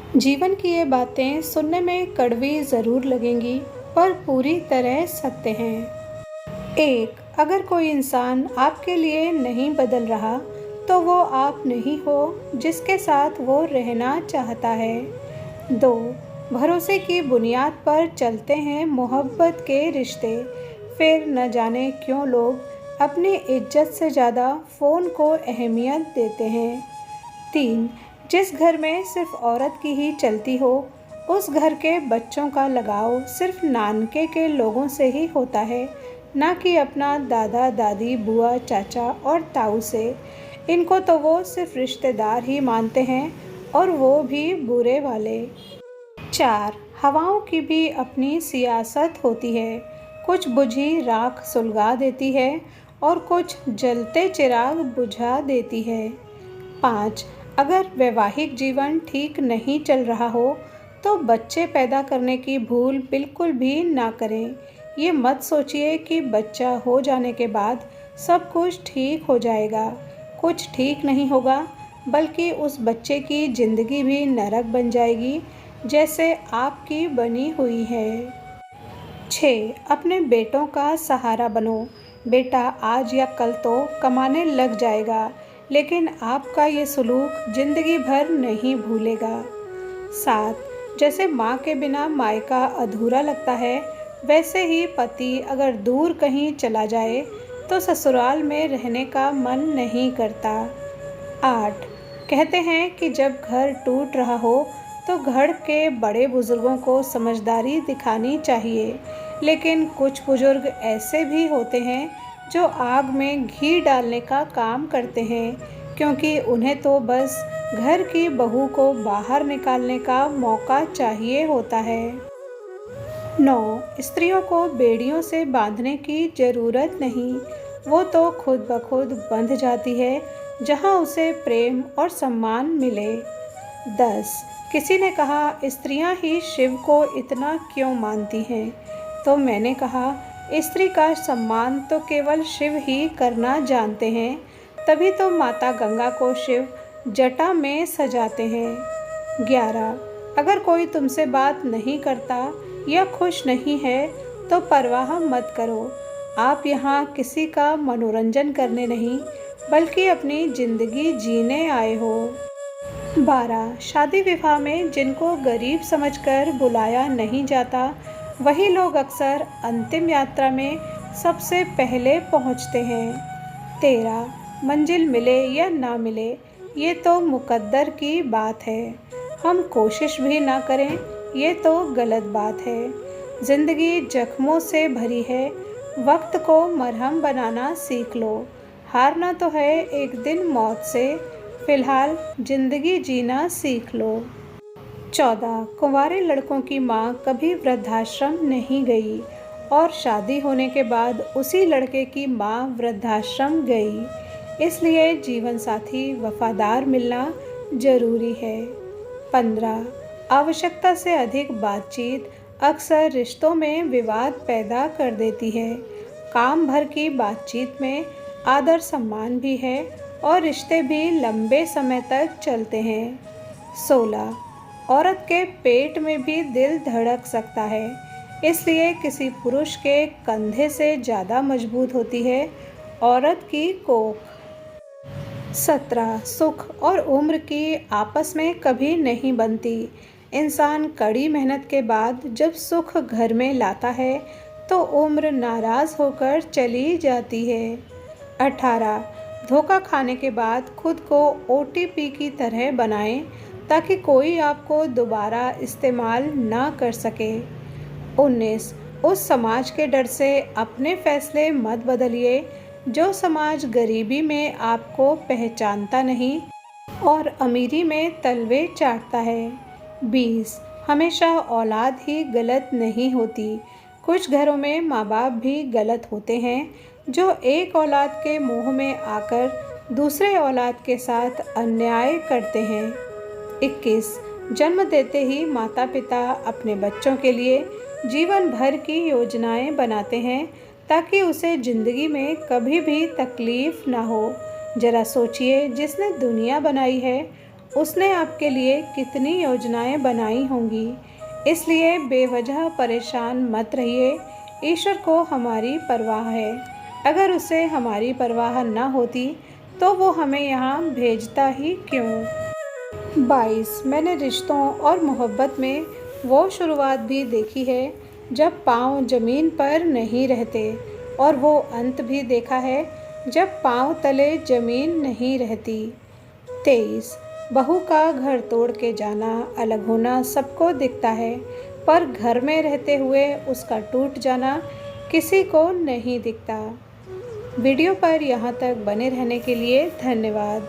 जीवन की ये बातें सुनने में कड़वी ज़रूर लगेंगी, पर पूरी तरह सत्य हैं। एक, अगर कोई इंसान आपके लिए नहीं बदल रहा, तो वो आप नहीं हो जिसके साथ वो रहना चाहता है। दो, भरोसे की बुनियाद पर चलते हैं मोहब्बत के रिश्ते, फिर न जाने क्यों लोग अपनी इज्जत से ज़्यादा फ़ोन को अहमियत देते हैं। तीन, जिस घर में सिर्फ औरत की ही चलती हो, उस घर के बच्चों का लगाव सिर्फ नानके के लोगों से ही होता है, ना कि अपना दादा दादी बुआ चाचा और ताऊ से। इनको तो वो सिर्फ रिश्तेदार ही मानते हैं, और वो भी बुरे वाले। चार, हवाओं की भी अपनी सियासत होती है। कुछ बुझी राख सुलगा देती है और कुछ जलते चिराग बुझा देती है। पाँच, अगर वैवाहिक जीवन ठीक नहीं चल रहा हो, तो बच्चे पैदा करने की भूल बिल्कुल भी ना करें। ये मत सोचिए कि बच्चा हो जाने के बाद सब कुछ ठीक हो जाएगा। कुछ ठीक नहीं होगा, बल्कि उस बच्चे की ज़िंदगी भी नरक बन जाएगी, जैसे आपकी बनी हुई है। 6, अपने बेटों का सहारा बनो। बेटा आज या कल तो कमाने लग जाएगा, लेकिन आपका ये सलूक ज़िंदगी भर नहीं भूलेगा। 7, जैसे माँ के बिना मायका अधूरा लगता है, वैसे ही पति अगर दूर कहीं चला जाए तो ससुराल में रहने का मन नहीं करता। 8, कहते हैं कि जब घर टूट रहा हो तो घर के बड़े बुजुर्गों को समझदारी दिखानी चाहिए, लेकिन कुछ बुजुर्ग ऐसे भी होते हैं जो आग में घी डालने का काम करते हैं, क्योंकि उन्हें तो बस घर की बहू को बाहर निकालने का मौका चाहिए होता है। 9, स्त्रियों को बेड़ियों से बांधने की ज़रूरत नहीं, वो तो खुद ब खुद बंध जाती है जहाँ उसे प्रेम और सम्मान मिले। 10, किसी ने कहा स्त्रियां ही शिव को इतना क्यों मानती हैं, तो मैंने कहा स्त्री का सम्मान तो केवल शिव ही करना जानते हैं, तभी तो माता गंगा को शिव जटा में सजाते हैं। 11, अगर कोई तुमसे बात नहीं करता या खुश नहीं है, तो परवाह मत करो। आप यहाँ किसी का मनोरंजन करने नहीं, बल्कि अपनी ज़िंदगी जीने आए हो। 12, शादी विवाह में जिनको गरीब समझकर बुलाया नहीं जाता, वही लोग अक्सर अंतिम यात्रा में सबसे पहले पहुंचते हैं। 13, मंजिल मिले या ना मिले, ये तो मुकद्दर की बात है। हम कोशिश भी ना करें, ये तो गलत बात है। ज़िंदगी जख्मों से भरी है, वक्त को मरहम बनाना सीख लो। हारना तो है एक दिन मौत से, फिलहाल ज़िंदगी जीना सीख लो। 14, कुंवारे लड़कों की माँ कभी वृद्धाश्रम नहीं गई, और शादी होने के बाद उसी लड़के की माँ वृद्धाश्रम गई। इसलिए जीवन साथी वफादार मिलना ज़रूरी है। 15, आवश्यकता से अधिक बातचीत अक्सर रिश्तों में विवाद पैदा कर देती है। काम भर की बातचीत में आदर सम्मान भी है, और रिश्ते भी लंबे समय तक चलते हैं। 16, औरत के पेट में भी दिल धड़क सकता है, इसलिए किसी पुरुष के कंधे से ज़्यादा मजबूत होती है औरत की कोख। 17, सुख और उम्र की आपस में कभी नहीं बनती। इंसान कड़ी मेहनत के बाद जब सुख घर में लाता है, तो उम्र नाराज़ होकर चली जाती है। 18, धोखा खाने के बाद खुद को OTP की तरह बनाएं, ताकि कोई आपको दोबारा इस्तेमाल ना कर सके। 19, उस समाज के डर से अपने फैसले मत बदलिए जो समाज गरीबी में आपको पहचानता नहीं और अमीरी में तलवे चाटता है। 20, हमेशा औलाद ही गलत नहीं होती। कुछ घरों में माँ बाप भी गलत होते हैं, जो एक औलाद के मुंह में आकर दूसरे औलाद के साथ अन्याय करते हैं। 21, जन्म देते ही माता पिता अपने बच्चों के लिए जीवन भर की योजनाएं बनाते हैं, ताकि उसे ज़िंदगी में कभी भी तकलीफ़ ना हो। ज़रा सोचिए, जिसने दुनिया बनाई है उसने आपके लिए कितनी योजनाएं बनाई होंगी। इसलिए बेवजह परेशान मत रहिए। ईश्वर को हमारी परवाह है। अगर उसे हमारी परवाह न होती तो वो हमें यहाँ भेजता ही क्यों। 22 मैंने रिश्तों और मोहब्बत में वो शुरुआत भी देखी है जब पाँव ज़मीन पर नहीं रहते, और वो अंत भी देखा है जब पाँव तले ज़मीन नहीं रहती। 23 बहू का घर तोड़ के जाना, अलग होना सबको दिखता है, पर घर में रहते हुए उसका टूट जाना किसी को नहीं दिखता। वीडियो पर यहाँ तक बने रहने के लिए धन्यवाद।